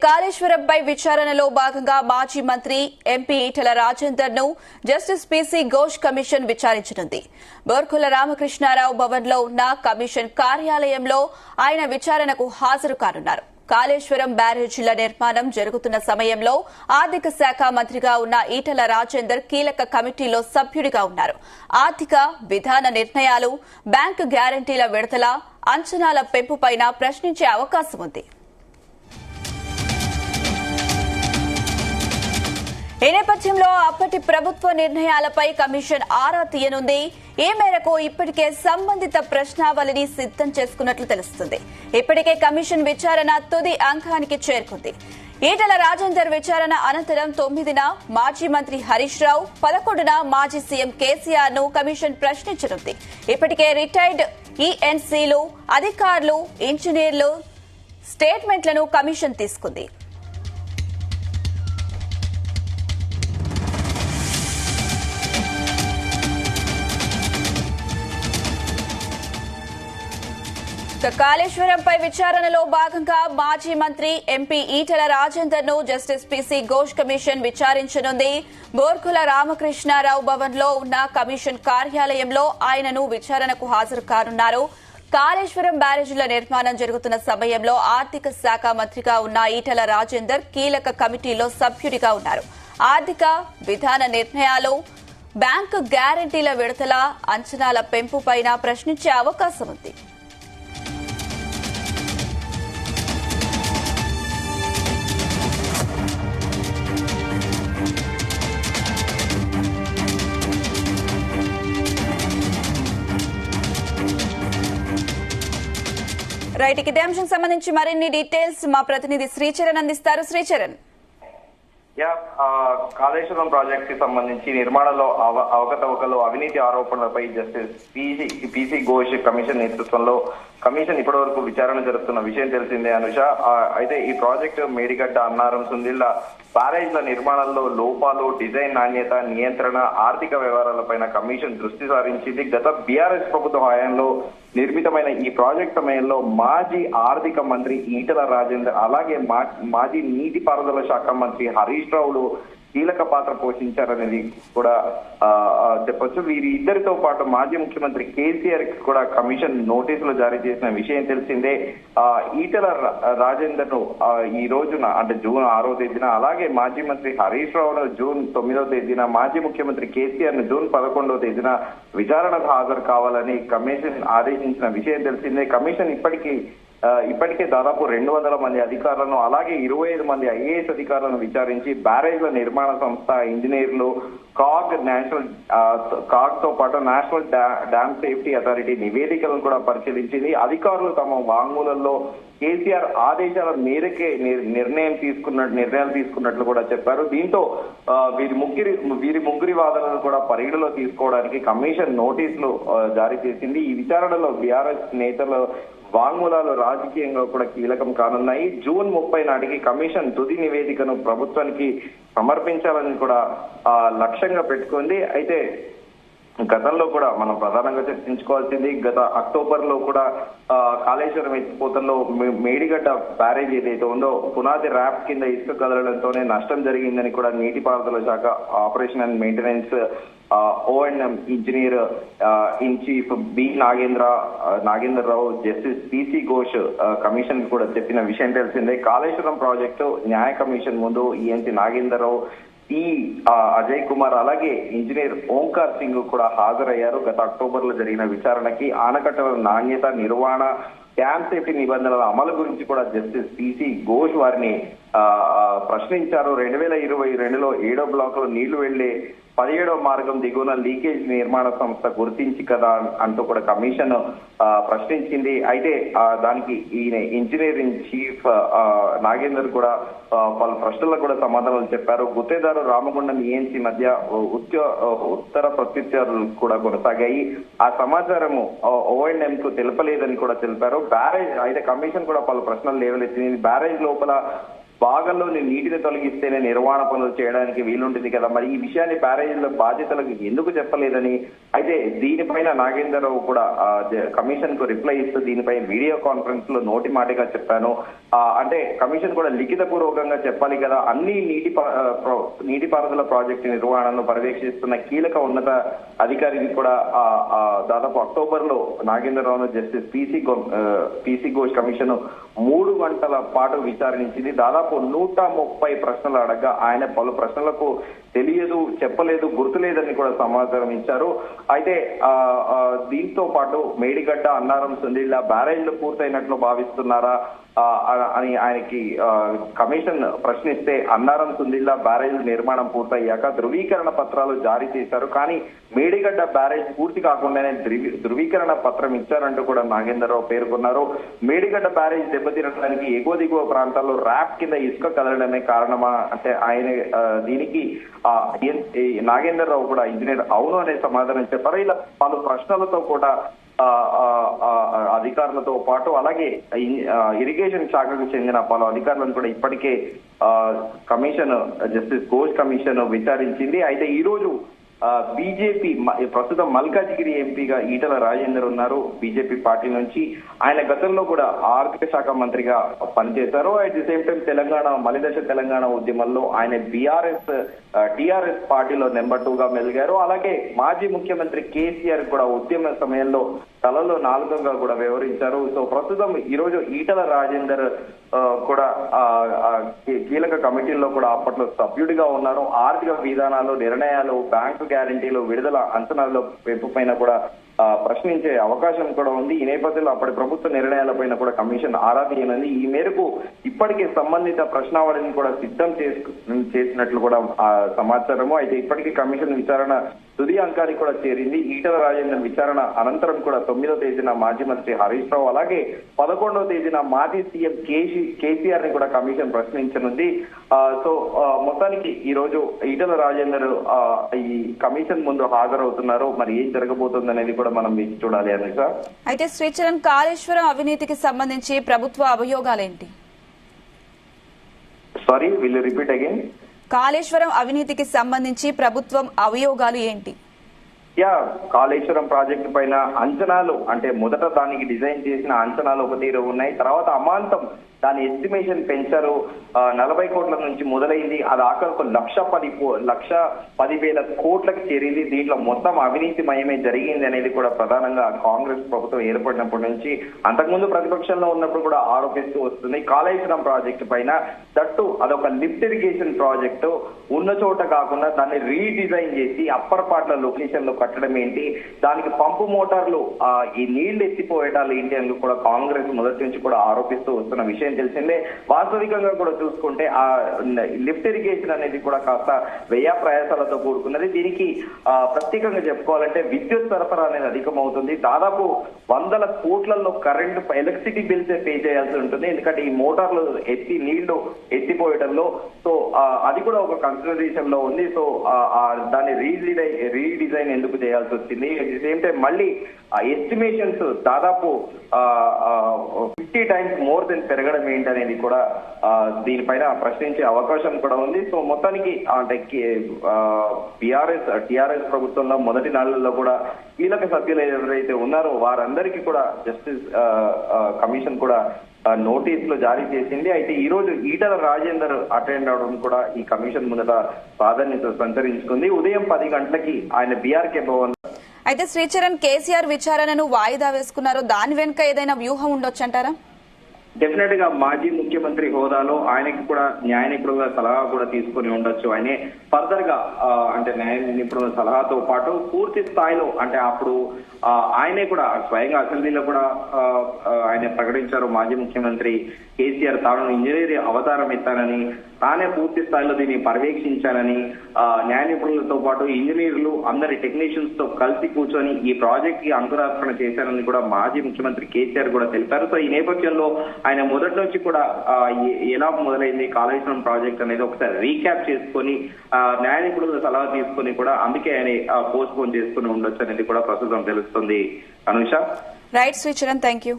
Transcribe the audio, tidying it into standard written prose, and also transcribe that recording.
కాళేశ్వరంపై విచారణలో భాగంగా మాజీ మంత్రి ఎంపీ ఈటెల రాజేందర్ ను జస్టిస్ పీసీ ఘోష్ కమిషన్ విచారించనుంది. బోర్కుల రామకృష్ణారావు భవన్లో ఉన్న కమిషన్ కార్యాలయంలో ఆయన విచారణకు హాజరు కానున్నారు. కాళేశ్వరం బ్యారేజీల నిర్మాణం జరుగుతున్న సమయంలో ఆర్థిక శాఖ మంత్రిగా ఉన్న ఈటెల రాజేందర్ కీలక కమిటీలో సభ్యుడిగా ఉన్నారు. ఆర్థిక విధాన నిర్ణయాలు, బ్యాంకు గ్యారంటీల విడుదల, అంచనాల పెంపుపైన ప్రశ్నించే అవకాశం ఉంది. ఈ నేపథ్యంలో అప్పటి ప్రభుత్వ నిర్ణయాలపై కమిషన్ ఆరా తీయనుంది. ఈ మేరకు ఇప్పటికే సంబంధిత ప్రశ్నావళిని సిద్దం చేసుకున్నట్లు తెలుస్తుంది. ఇప్పటికే కమిషన్ విచారణ తుది అంకానికి చేరుకుంది. ఈటెల రాజేందర్ విచారణ అనంతరం 9న మాజీ మంత్రి హరీష్ రావు, 11న మాజీ సీఎం కేసీఆర్ ను కమిషన్ ప్రశ్నించనుంది. ఇప్పటికే రిటైర్డ్ ఈఎన్సీలు, అధికారులు, ఇంజనీర్లు స్టేట్మెంట్లను కమిషన్ తీసుకుంది. కాళేశ్వరంపై విచారణలో భాగంగా మాజీ మంత్రి ఎంపీ ఈటెల రాజేందర్ ను జస్టిస్ పీసీ ఘోష్ కమిషన్ విచారించనుంది. బోర్కుల రామకృష్ణారావు భవన్లో ఉన్న కమిషన్ కార్యాలయంలో ఆయనను విచారణకు హాజరు కానున్నారు. కాళేశ్వరం బ్యారేజీల నిర్మాణం జరుగుతున్న సమయంలో ఆర్థిక శాఖ మంత్రిగా ఉన్న ఈటెల రాజేందర్ కీలక కమిటీలో సభ్యుడిగా ఉన్నారు. ఆర్థిక విధాన నిర్ణయాలు, బ్యాంకు గ్యారంటీల విడుదల, అంచనాల పెంపుపైన ప్రశ్నించే అవకాశం ఉంది. రైట్, ఇదే అంశం సంబంధించి మరిన్ని డీటెయిల్స్ మా ప్రతినిధి శ్రీచరణ్ అందిస్తారు. శ్రీచరణ్, కాళేశ్వరం ప్రాజెక్ట్ కి సంబంధించి నిర్మాణంలో అవకతవకలు, అవినీతి ఆరోపణలపై జస్టిస్ పీసీ ఘోష్ కమిషన్ నేతృత్వంలో కమిషన్ ఇప్పటి వరకు విచారణ జరుపుతున్న విషయం తెలిసిందే అనుష. అయితే ఈ ప్రాజెక్టు మేడిగడ్డ, అన్నారం, సుందిళ్ల బ్యారేజ్ల నిర్మాణంలో లోపాలు, డిజైన్ నాణ్యత, నియంత్రణ, ఆర్థిక వ్యవహారాలపైన కమిషన్ దృష్టి సారించింది. గత బీఆర్ఎస్ ప్రభుత్వ హయాంలో నిర్మితమైన ఈ ప్రాజెక్ట్ సమయంలో మాజీ ఆర్థిక మంత్రి ఈటెల రాజేందర్, అలాగే మాజీ నీటిపారుదల శాఖ మంత్రి హరీష్ రావులు కీలక పాత్ర పోషించారనేది కూడా చెప్పొచ్చు. వీరి ఇద్దరితో పాటు మాజీ ముఖ్యమంత్రి కేసీఆర్ కి కూడా కమిషన్ నోటీసులు జారీ చేసిన విషయం తెలిసిందే. ఈటెల రాజేందర్ ను ఈ రోజున అంటే జూన్ 6వ తేదీన, అలాగే మాజీ మంత్రి హరీష్ రావును జూన్ 9వ తేదీన, మాజీ ముఖ్యమంత్రి కేసీఆర్ ను జూన్ 11వ తేదీన విచారణకు హాజరు కావాలని కమిషన్ ఆదేశించిన విషయం తెలిసిందే. కమిషన్ ఇప్పటికే దాదాపు 200 మంది అధికారులను, అలాగే 25 మంది ఐఏఎస్ అధికారులను విచారించి బ్యారేజ్ల నిర్మాణ సంస్థ, ఇంజనీర్లు, కాగ్ తో పాటు నేషనల్ డ్యామ్ సేఫ్టీ అథారిటీ నివేదికలను కూడా పరిశీలించింది. అధికారులు తమ వాంగ్మూలంలో కేసీఆర్ ఆదేశాల మేరకే నిర్ణయాలు తీసుకున్నట్లు కూడా చెప్పారు. దీంతో వీరి ముగ్గురి వాదనలను కూడా పరిగణలో తీసుకోవడానికి కమిషన్ నోటీసులు జారీ చేసింది. ఈ విచారణలో బీఆర్ఎస్ నేతల వాంగ్మూలాలు రాజకీయంగా కూడా కీలకం కానున్నాయి. జూన్ 30 నాటికి కమిషన్ తుది నివేదికను ప్రభుత్వానికి సమర్పించాలని కూడా లక్ష్యంగా పెట్టుకుంది. అయితే గతంలో కూడా మనం ప్రధానంగా చర్చించుకోవాల్సింది, గత అక్టోబర్ లో కూడా కాళేశ్వరం ఎత్తిపోతల్లో మేడిగడ్డ బ్యారేజ్ ఏదైతే ఉందో పునాది ర్యాప్ కింద ఇసుక కదలడంతోనే నష్టం జరిగిందని కూడా నీటిపారుదల శాఖ operation and maintenance O&M engineer in chief B Nagender Rao justice PC Ghosh commission కూడా చెప్పిన విషయం తెలిసిందే. కాళేశ్వరం ప్రాజెక్టు న్యాయ కమిషన్ ముందు ఈఎన్సీ నాగేందర్ రావు, అజయ్ కుమార్, అలాగే ఇంజనీర్ ఓంకార్ సింగ్ కూడా హాజరయ్యారు. గత అక్టోబర్ లో జరిగిన విచారణకి ఆనకట్టల నాణ్యత, నిర్వహణ, డ్యామ్ సేఫ్టీ నిబంధనల అమలు గురించి కూడా జస్టిస్ పీసీ ఘోష్ వారిని ప్రశ్నించారు. 2022లో 7వ బ్లాక్ లో నీళ్లు వెళ్లే 17వ మార్గం దిగువన లీకేజ్ నిర్మాణ సంస్థ గుర్తించి కదా అంటూ కూడా కమిషన్ ప్రశ్నించింది. అయితే దానికి ఈయన ఇంజనీరింగ్ చీఫ్ నాగేందర్ కూడా వాళ్ళ ప్రశ్నలకు కూడా సమాధానాలు చెప్పారు. గుత్తేదారు రామగుండం ఈఎన్సీ మధ్య ఉత్తర ప్రత్యుత్తరాలు కూడా కొనసాగాయి. ఆ సమాచారము O&M కు తెలపలేదని కూడా తెలిపారు. బ్యారేజ్ అయితే కమిషన్ కూడా పలు ప్రశ్నలు లేవనెత్తింది. బ్యారేజ్ లోపల భాగంలోని నీటిని తొలగిస్తేనే నిర్వహణ పనులు చేయడానికి వీలుంటుంది కదా, మరి ఈ విషయాన్ని బ్యారేజీల బాధ్యతలకు ఎందుకు చెప్పలేదని, అయితే దీనిపైన నాగేంద్రరావు కూడా కమిషన్ కు రిప్లై ఇస్తూ దీనిపై వీడియో కాన్ఫరెన్స్ లో నోటి మాటగా చెప్పాను. అంటే కమిషన్ కూడా లిఖిత పూర్వకంగా చెప్పాలి కదా, అన్ని నీటిపారుదల ప్రాజెక్టు నిర్వహణను పర్యవేక్షిస్తున్న కీలక ఉన్నత అధికారికి కూడా దాదాపు అక్టోబర్ లో నాగేంద్రరావును జస్టిస్ పిసి ఘోష్ కమిషన్ 3 గంటల పాటు విచారించింది. దాదాపు 130 ప్రశ్నలు అడగగా ఆయన పలు ప్రశ్నలకు తెలియదు, చెప్పలేదు, గుర్తులేదని కూడా సమాచారం ఇచ్చారు. అయితే దీంతో పాటు మేడిగడ్డ, అన్నారం, సుందిళ్ల బ్యారేజ్లు పూర్తయినట్లు భావిస్తున్నారా అని ఆయనకి కమిషన్ ప్రశ్నిస్తే, అన్నారం, సుందిళ్ల బ్యారేజ్ నిర్మాణం పూర్తయ్యాక ధృవీకరణ పత్రాలు జారీ చేశారు, కానీ మేడిగడ్డ బ్యారేజ్ పూర్తి కాకుండానే ధృవీకరణ పత్రం ఇచ్చారంటూ కూడా నాగేంద్రరావు పేర్కొన్నారు. మేడిగడ్డ బ్యారేజ్ దెబ్బతినడానికి ఎగువ దిగువ ప్రాంతాల్లో ర్యాప్ కింద ఇసుక కదలడమే కారణమా అంటే ఆయన దీనికి నాగేంద్రరావు కూడా ఇంజనీర్ అవును అనే సమాధానం చెప్పారు. ఇలా పలు ప్రశ్నలతో కూడా అధికారులతో పాటు అలాగే ఇరిగేషన్ శాఖకు చెందిన పలు అధికారులను కూడా ఇప్పటికే కమిషన్ జస్టిస్ ఘోష్ కమిషన్ విచారించింది. అయితే ఈ రోజు బీజేపీ ప్రస్తుతం మల్కాజిగిరి ఎంపీగా ఈటల రాజేందర్ ఉన్నారు బీజేపీ పార్టీ నుంచి. ఆయన గతంలో కూడా ఆర్థిక శాఖ మంత్రిగా పనిచేశారు. అట్ ది సేమ్ టైం మలిదశ తెలంగాణ ఉద్యమంలో ఆయన టిఆర్ఎస్ పార్టీలో నెంబర్ 2గా మెలిగారు. అలాగే మాజీ ముఖ్యమంత్రి కేసీఆర్ కూడా ఉద్యమ సమయంలో తలలో 4గా కూడా వ్యవహరించారు. సో ప్రస్తుతం ఈ రోజు ఈటల రాజేందర్ కూడా కీలక కమిటీల్లో కూడా అప్పట్లో సభ్యుడిగా ఉన్నారు. ఆర్థిక విధానాలు, నిర్ణయాలు, బ్యాంకు గ్యారంటీలు, విడుదల అంచనాల్లో పెంపు పైన కూడా ప్రశ్నించే అవకాశం కూడా ఉంది. ఈ నేపథ్యంలో అప్పటి ప్రభుత్వ నిర్ణయాలపైన కూడా కమిషన్ ఆరా తీయనుంది. ఈ మేరకు ఇప్పటికే సంబంధిత ప్రశ్నావళిని కూడా సిద్ధం చేసినట్లు కూడా సమాచారము. అయితే ఇప్పటికీ కమిషన్ విచారణ తుది అంకానికి కూడా చేరింది. ఈటల రాజేందర్ విచారణ అనంతరం కూడా 9వ తేదీన మాజీ మంత్రి హరీష్ రావు అలాగే 11వ తేదీన మాజీ సీఎం కేసీఆర్ ని కూడా కమిషన్ ప్రశ్నించనుంది. సో మొత్తానికి ఈ రోజు ఈటల రాజేందర్ ఈ కమిషన్ ముందు హాజరవుతున్నారు. మరి ఏం జరగబోతుంది అనేది కూడా మనం వేచి చూడాలి అని సార్. అయితే శ్రీచరణ్, కాళేశ్వరం అవినీతికి సంబంధించి ప్రభుత్వ అభియోగాలేంటి? Sorry, will repeat again. Kaleshwaram అవినీతికి సంబంధించి ప్రభుత్వం అభియోగాలు ఏంటి? కాళేశ్వరం ప్రాజెక్టు పైన అంచనాలు అంటే మొదట దానికి డిజైన్ చేసిన అంచనాలు ఒక తీరు ఉన్నాయి. తర్వాత అమాంతం దాని ఎస్టిమేషన్ పెంచారు. 40 కోట్ల నుంచి మొదలైంది, అది ఆఖరికి 1,10,000 కోట్లకు చేరింది. దీంట్లో మొత్తం అవినీతి మయమే జరిగింది అనేది కూడా ప్రధానంగా కాంగ్రెస్ ప్రభుత్వం ఏర్పడినప్పటి నుంచి, అంతకుముందు ప్రతిపక్షంలో ఉన్నప్పుడు కూడా ఆరోపిస్తూ వస్తుంది. కాళేశ్వరం ప్రాజెక్టు పైన దట్టు అదొక లిఫ్ట్ ఇరిగేషన్ ప్రాజెక్టు, ఉన్న చోట కాకుండా దాన్ని రీడిజైన్ చేసి అప్పర్ పార్ట్ లొకేషన్ లో కట్టడం ఏంటి, దానికి పంపు మోటార్లు ఈ నీళ్లు ఎత్తిపోయేటాలు ఏంటి అని కూడా కాంగ్రెస్ మొదటి నుంచి కూడా ఆరోపిస్తూ వస్తున్న విషయం తెలిసిందే. వాస్తవికంగా కూడా చూసుకుంటే ఆ లిఫ్ట్ ఇరిగేషన్ అనేది కూడా కాస్త వ్యయ ప్రయాసాలతో కూడుకున్నది. దీనికి ప్రత్యేకంగా చెప్పుకోవాలంటే విద్యుత్ సరఫరా అనేది అధికమవుతుంది. దాదాపు 100 కోట్లలో కరెంట్ ఎలక్ట్రిసిటీ బిల్స్ పే చేయాల్సి ఉంటుంది, ఎందుకంటే ఈ మోటార్లు నీళ్లు ఎత్తిపోయడంలో. సో అది కూడా ఒక కన్సిడరేషన్ లో ఉంది. సో దాన్ని రీడిజైన్ ఎందుకు చేయాల్సి వచ్చింది, అట్ ది సేమ్ టైం మళ్ళీ ఎస్టిమేషన్స్ దాదాపు 50 times మోర్ దెన్ పెరగడం ఏంటనేది కూడా దీనిపైన ప్రశ్నించే అవకాశం కూడా ఉంది. సో మొత్తానికి అంటే టిఆర్ఎస్ ప్రభుత్వంలో మొదటి నాళ్లలో కూడా కీలక సభ్యులు ఎవరైతే ఉన్నారో వారందరికీ కూడా జస్టిస్ కమిషన్ కూడా నోటీసులు జారీ చేసింది. అయితే ఈ రోజు ఈటల రాజేందర్ అటెండ్ అవడం కూడా ఈ కమిషన్ ముందట ప్రాధాన్యత సంతరించుకుంది. ఉదయం 10 గంటలకి ఆయన బీఆర్కే భవన్. అయితే శ్రీచరణ్, కేసీఆర్ విచారణను వాయిదా వేసుకున్నారు, దాని వెనుక ఏదైనా వ్యూహం ఉండొచ్చు అంటారా? డెఫినెట్ గా మాజీ ముఖ్యమంత్రి హోదాలో ఆయనకి కూడా న్యాయ నిపుణుల సలహా కూడా తీసుకుని ఉండొచ్చు. ఆయనే ఫర్దర్ గా అంటే న్యాయ నిపుణుల సలహాతో పాటు పూర్తి స్థాయిలో అంటే అప్పుడు ఆయనే కూడా స్వయంగా అసెంబ్లీలో కూడా ఆయన ప్రకటించారు, మాజీ ముఖ్యమంత్రి కేసీఆర్ తాను ఇంజనీర్ అవతారం ఎత్తానని, తానే పూర్తి స్థాయిలో దీన్ని పర్యవేక్షించానని, న్యాయ నిపుణులతో పాటు ఇంజనీర్లు అందరి టెక్నీషియన్స్ తో కలిసి కూర్చొని ఈ ప్రాజెక్ట్ కి అంకురార్పణ చేశానని కూడా మాజీ ముఖ్యమంత్రి కేసీఆర్ కూడా తెలిపారు. సో ఈ నేపథ్యంలో ఆయన మొదటి నుంచి కూడా ఎలా మొదలైంది కాళేశ్వరం ప్రాజెక్ట్ అనేది ఒకసారి రీక్యాప్ చేసుకొని న్యాయ నిపుణుల సలహా తీసుకొని కూడా అందుకే ఆయన పోస్ట్ పోన్ చేసుకుని ఉండొచ్చు అనేది కూడా ప్రస్తుతం తెలుస్తుంది. Anusha. Right Sricharan, thank you.